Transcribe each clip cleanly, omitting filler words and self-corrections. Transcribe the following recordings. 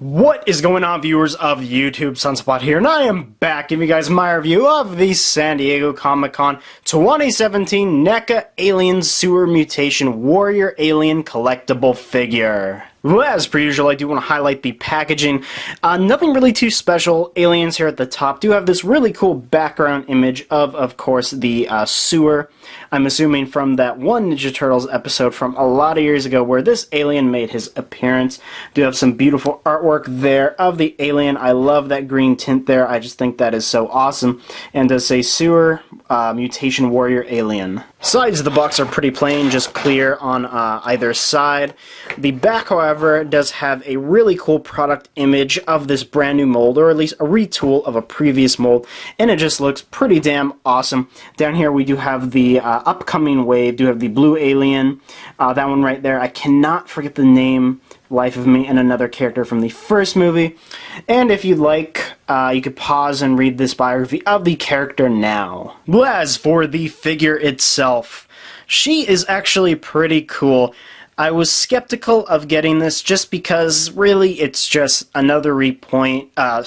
What is going on, viewers of YouTube? Sunspot here, and I am back giving you guys my review of the San Diego Comic-Con 2017 NECA Alien Sewer Mutation Warrior Alien Collectible figure. Well, as per usual, I do want to highlight the packaging. Nothing really too special. Aliens here at the top do have this really cool background image of course, the sewer. I'm assuming from that one Ninja Turtles episode from a lot of years ago where this alien made his appearance. Do have some beautiful artwork there of the alien. I love that green tint there. I just think that is so awesome. And does say Sewer Mutation Warrior Alien. Sides of the box are pretty plain, just clear on either side. The back, however, does have a really cool product image of this brand new mold, or at least a retool of a previous mold, and it just looks pretty damn awesome. Down here we do have the upcoming wave, do have the blue alien, that one right there. I cannot forget the name, life of me, and another character from the first movie. And if you'd like, you could pause and read this biography of the character now. Well, as for the figure itself, she is actually pretty cool. I was skeptical of getting this just because really it's just another repaint of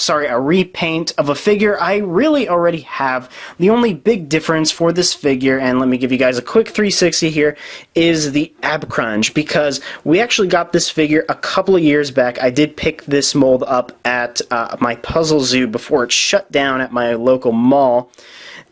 a figure I really already have. The only big difference for this figure, and let me give you guys a quick 360 here, is the ab crunch, because we actually got this figure a couple of years back. I did pick this mold up at my puzzle zoo before it shut down at my local mall.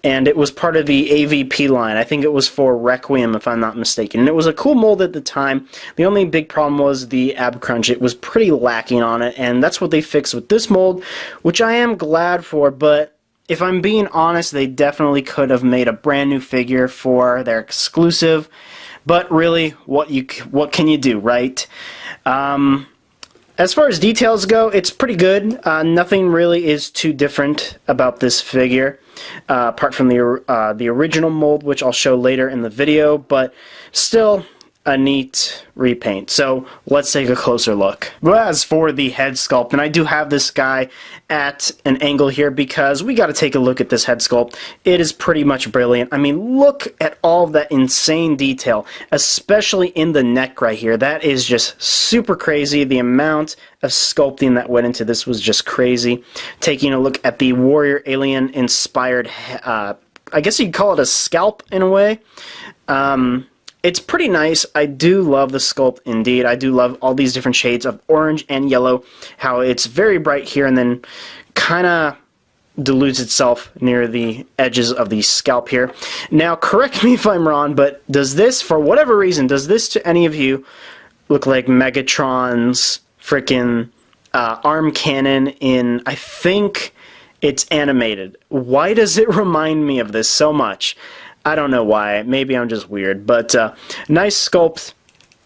And it was part of the AVP line. I think it was for Requiem, if I'm not mistaken. And it was a cool mold at the time. The only big problem was the ab crunch. It was pretty lacking on it, and that's what they fixed with this mold, which I am glad for, but if I'm being honest, they definitely could have made a brand new figure for their exclusive. But really, what can you do, right? As far as details go, it's pretty good. Nothing really is too different about this figure, apart from the original mold, which I'll show later in the video, but still a neat repaint. So let's take a closer look. Well, as for the head sculpt, and I do have this guy at an angle here because we got to take a look at this head sculpt. It is pretty much brilliant. I mean, look at all of that insane detail, especially in the neck right here. That is just super crazy. The amount of sculpting that went into this was just crazy. Taking a look at the Warrior Alien inspired, I guess you'd call it a scalp in a way. It's pretty nice. I do love the sculpt indeed. I do love all these different shades of orange and yellow, how it's very bright here and then kind of dilutes itself near the edges of the scalp here. Now, correct me if I'm wrong, but does this, for whatever reason, does this to any of you look like Megatron's frickin' arm cannon in, I think it's animated? Why does it remind me of this so much? I don't know why. Maybe I'm just weird, but nice sculpt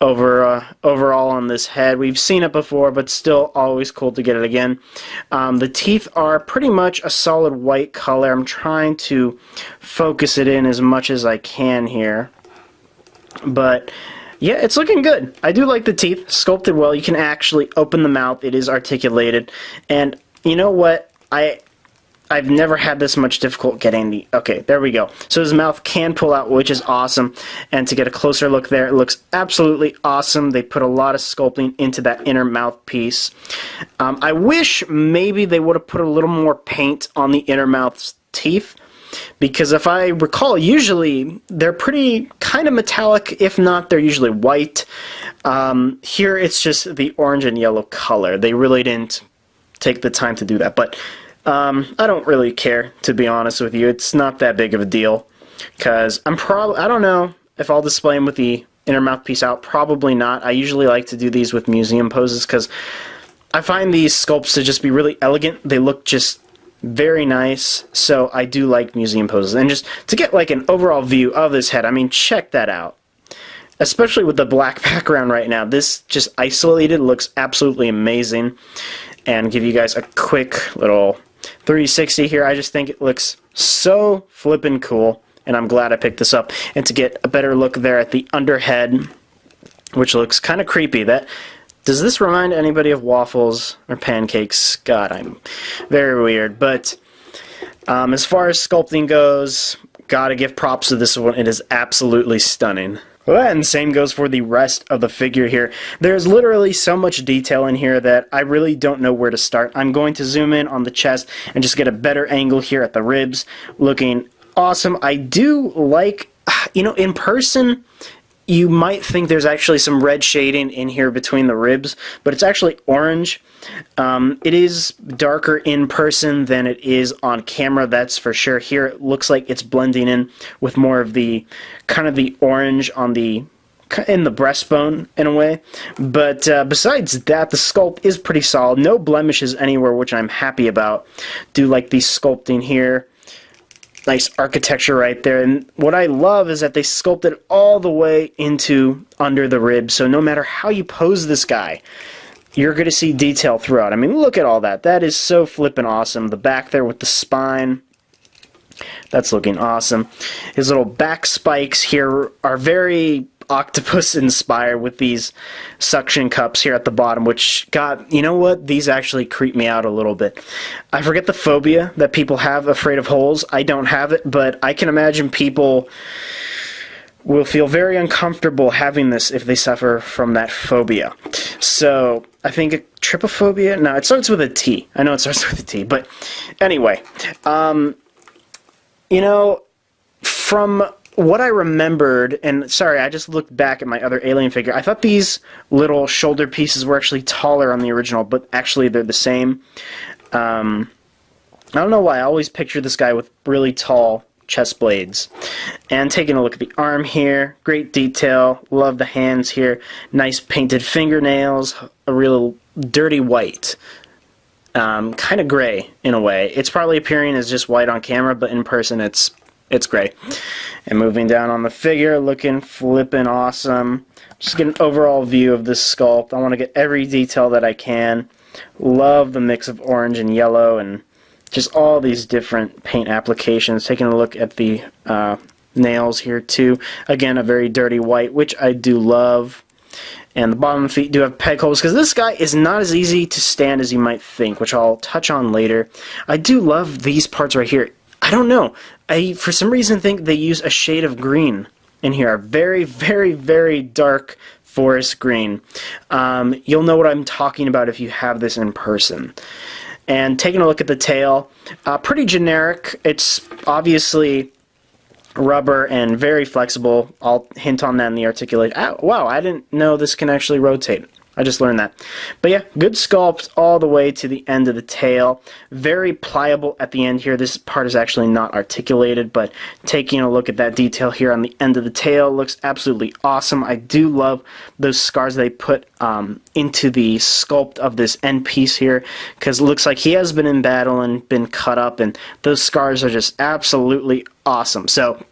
overall on this head. We've seen it before, but still always cool to get it again. The teeth are pretty much a solid white color. I'm trying to focus it in as much as I can here, but yeah, it's looking good. I do like the teeth, sculpted well. You can actually open the mouth. It is articulated, and you know what? I've never had this much difficult getting the... Okay, there we go. So his mouth can pull out, which is awesome. And to get a closer look there, it looks absolutely awesome. They put a lot of sculpting into that inner mouthpiece. I wish maybe they would have put a little more paint on the inner mouth's teeth, because if I recall, usually they're pretty kind of metallic. If not, they're usually white. Here it's just the orange and yellow color. They really didn't take the time to do that, but... I don't really care, to be honest with you. It's not that big of a deal, because I don't know if I'll display them with the inner mouthpiece out. Probably not. I usually like to do these with museum poses, because I find these sculpts to just be really elegant. They look just very nice, so I do like museum poses. And just to get like an overall view of this head, I mean, check that out. Especially with the black background right now. This just isolated looks absolutely amazing. And give you guys a quick little 360 here. I just think it looks so flippin' cool, and I'm glad I picked this up. And to get a better look there at the underhead, which looks kind of creepy. Does this remind anybody of waffles or pancakes? God, I'm very weird. But as far as sculpting goes, gotta give props to this one. It is absolutely stunning. Well, and same goes for the rest of the figure here. There's literally so much detail in here that I really don't know where to start. I'm going to zoom in on the chest and just get a better angle here at the ribs, looking awesome. I do like, you know, in person, you might think there's actually some red shading in here between the ribs, but it's actually orange. It is darker in person than it is on camera, that's for sure. Here it looks like it's blending in with more of the kind of the orange on the in the breastbone in a way. But besides that, the sculpt is pretty solid. No blemishes anywhere, which I'm happy about. Do like the sculpting here. Nice architecture right there, and what I love is that they sculpted all the way into under the ribs, so no matter how you pose this guy, you're going to see detail throughout. I mean, look at all that. That is so flippin' awesome. The back there with the spine, that's looking awesome. His little back spikes here are very octopus inspired with these suction cups here at the bottom, which, God, you know what? These actually creep me out a little bit. I forget the phobia that people have, afraid of holes. I don't have it, but I can imagine people will feel very uncomfortable having this if they suffer from that phobia. So I think a trypophobia? No, it starts with a T. I know it starts with a T, but anyway, you know, from what I remembered, and sorry, I just looked back at my other alien figure, I thought these little shoulder pieces were actually taller on the original, but actually they're the same. I don't know why, I always picture this guy with really tall chest blades. And taking a look at the arm here, great detail, love the hands here, nice painted fingernails, a real dirty white. Kind of gray in a way. It's probably appearing as just white on camera, but in person it's gray. And moving down on the figure, looking flippin' awesome. Just get an overall view of this sculpt. I want to get every detail that I can. Love the mix of orange and yellow and just all these different paint applications. Taking a look at the nails here too. Again, a very dirty white, which I do love. And the bottom feet do have peg holes, because this guy is not as easy to stand as you might think, which I'll touch on later. I do love these parts right here. I don't know. I, for some reason, think they use a shade of green in here. A very, very, very dark forest green. You'll know what I'm talking about if you have this in person. And taking a look at the tail, pretty generic. It's obviously rubber and very flexible. I'll hint on that in the articulate. Oh, wow, I didn't know this can actually rotate. I just learned that. But yeah, good sculpt all the way to the end of the tail. Very pliable at the end here. This part is actually not articulated, but taking a look at that detail here on the end of the tail looks absolutely awesome. I do love those scars they put into the sculpt of this end piece here, because it looks like he has been in battle and been cut up, and those scars are just absolutely awesome. So,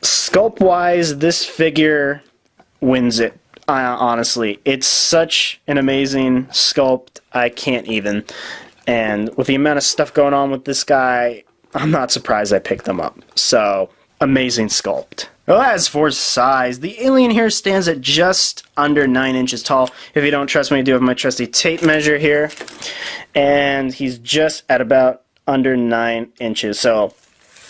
sculpt-wise, this figure wins it. Honestly, it's such an amazing sculpt, I can't even. And with the amount of stuff going on with this guy, I'm not surprised I picked them up. So, amazing sculpt. Well, as for size, the alien here stands at just under 9 inches tall. If you don't trust me, I do have my trusty tape measure here. And he's just at about under 9 inches. So,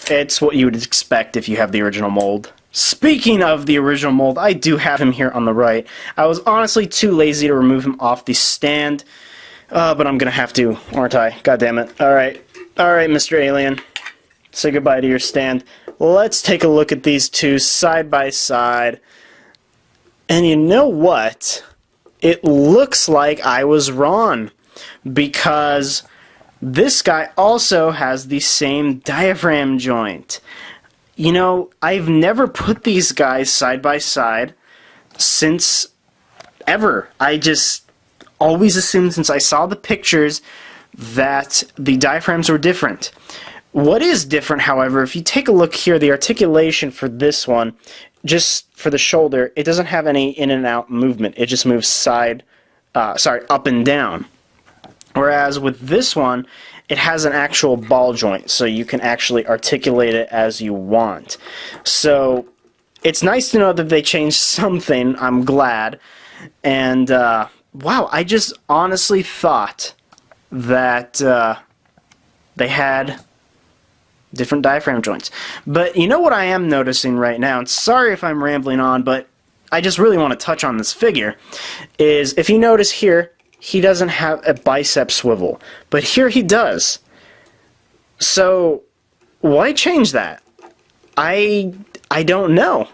it's what you would expect if you have the original mold. Speaking of the original mold, I do have him here on the right. I was honestly too lazy to remove him off the stand, but I'm gonna have to, aren't I? God damn it. Alright, Mr. Alien. Say goodbye to your stand. Let's take a look at these two side by side. And you know what? It looks like I was wrong, because this guy also has the same diaphragm joint. You know, I've never put these guys side by side since ever. I just always assumed since I saw the pictures that the diaphragms were different. What is different, however, if you take a look here, the articulation for this one, just for the shoulder, it doesn't have any in and out movement. It just moves up and down. Whereas with this one, it has an actual ball joint, so you can actually articulate it as you want. So it's nice to know that they changed something. I'm glad. And wow, I just honestly thought that they had different diaphragm joints. But you know what I am noticing right now, and sorry if I'm rambling on, but I just really want to touch on this figure, is if you notice here, he doesn't have a bicep swivel, but here he does. So why change that? I don't know.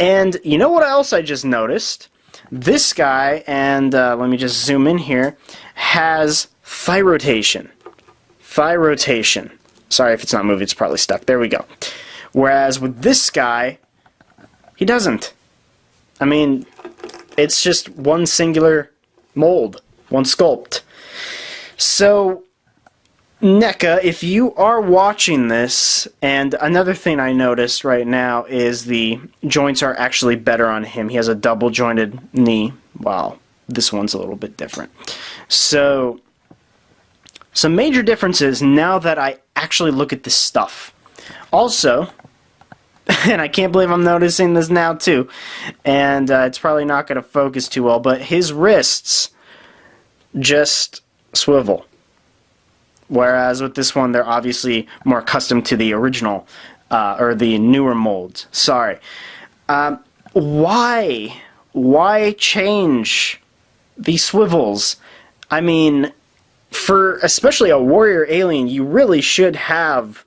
And you know what else I just noticed? This guy, and let me just zoom in here, has thigh rotation. Thigh rotation. Sorry if it's not moving, it's probably stuck. There we go. Whereas with this guy, he doesn't. I mean, it's just one singular mold, one sculpt. So, NECA, if you are watching this, and another thing I noticed right now is the joints are actually better on him. He has a double jointed knee. Wow, this one's a little bit different. So, some major differences now that I actually look at this stuff. Also, and I can't believe I'm noticing this now too, and it's probably not going to focus too well, but his wrists just swivel. Whereas with this one, they're obviously more accustomed to the original, or the newer molds. Sorry. Why? Why change these swivels? I mean, for especially a warrior alien, you really should have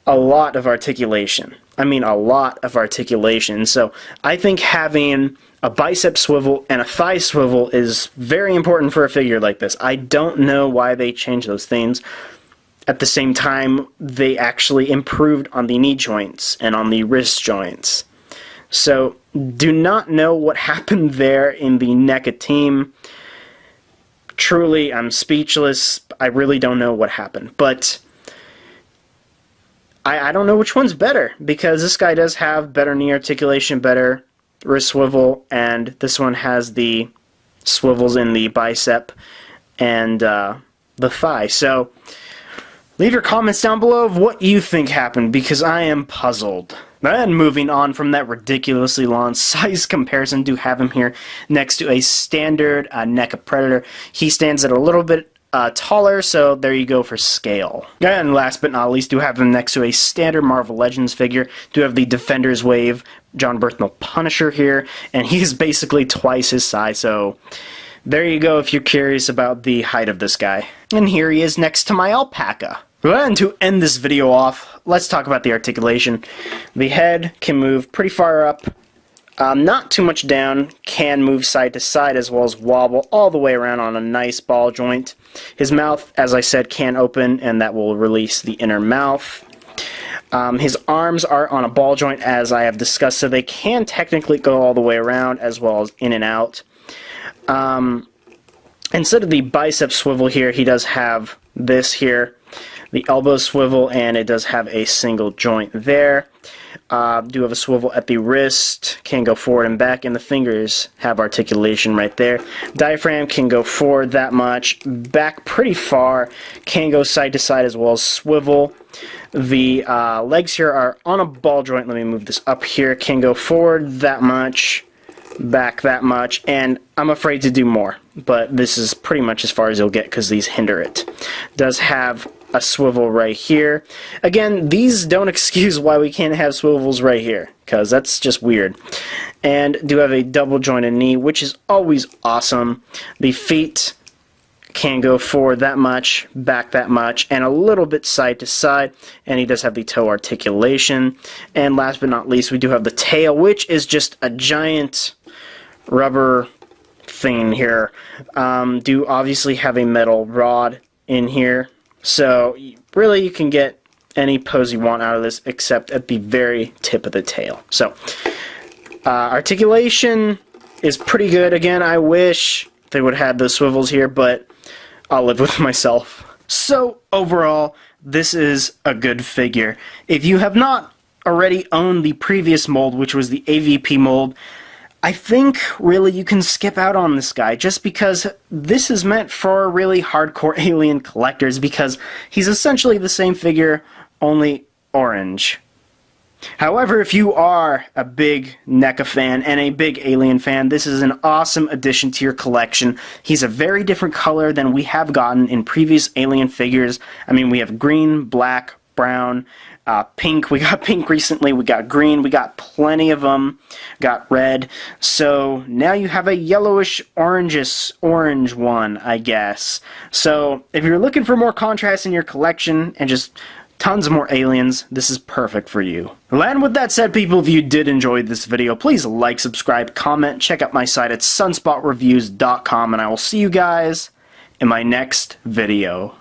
a lot of articulation. I mean, a lot of articulation. So I think having a bicep swivel and a thigh swivel is very important for a figure like this. I don't know why they changed those things. At the same time, they actually improved on the knee joints and on the wrist joints. So, do not know what happened there in the NECA team. Truly, I'm speechless. I really don't know what happened. But I don't know which one's better, because this guy does have better knee articulation, better wrist swivel, and this one has the swivels in the bicep and the thigh. So, leave your comments down below of what you think happened, because I am puzzled. Then moving on from that ridiculously long size comparison, do have him here next to a standard NECA Predator. He stands at a little bit taller, so there you go for scale. And last but not least, do have him next to a standard Marvel Legends figure. Do have the Defender's Wave John Berthnell Punisher here, and he's basically twice his size, so there you go if you're curious about the height of this guy. And here he is next to my alpaca. And to end this video off, let's talk about the articulation. The head can move pretty far up, not too much down, can move side to side as well as wobble all the way around on a nice ball joint. His mouth, as I said, can open, and that will release the inner mouth. His arms are on a ball joint, as I have discussed, so they can technically go all the way around as well as in and out. Instead of the bicep swivel here, he does have this here, the elbow swivel, and it does have a single joint there. Do have a swivel at the wrist, can go forward and back, and the fingers have articulation right there. Diaphragm can go forward that much, back pretty far, can go side to side as well as swivel. The legs here are on a ball joint. Let me move this up here. Can go forward that much, back that much, and I'm afraid to do more, but this is pretty much as far as you'll get because these hinder it. Does have a swivel right here. Again, these don't excuse why we can't have swivels right here, because that's just weird. And do have a double jointed knee, which is always awesome. The feet can go forward that much, back that much, and a little bit side to side, and he does have the toe articulation. And last but not least, we do have the tail, which is just a giant rubber thing here. Do obviously have a metal rod in here, so really you can get any pose you want out of this except at the very tip of the tail. So articulation is pretty good. Again, I wish they would have those swivels here, but I'll live with myself. So overall, this is a good figure. If you have not already owned the previous mold, which was the AVP mold, I think really you can skip out on this guy, just because this is meant for really hardcore alien collectors, because he's essentially the same figure, only orange. However, if you are a big NECA fan and a big Alien fan, this is an awesome addition to your collection. He's a very different color than we have gotten in previous Alien figures. I mean, we have green, black, brown, pink. We got pink recently. We got green. We got plenty of them. Got red. So now you have a yellowish orange one, I guess. So if you're looking for more contrast in your collection and just tons more aliens, this is perfect for you. And with that said, people, if you did enjoy this video, please like, subscribe, comment, check out my site at SunSpotReviewz.com, and I will see you guys in my next video.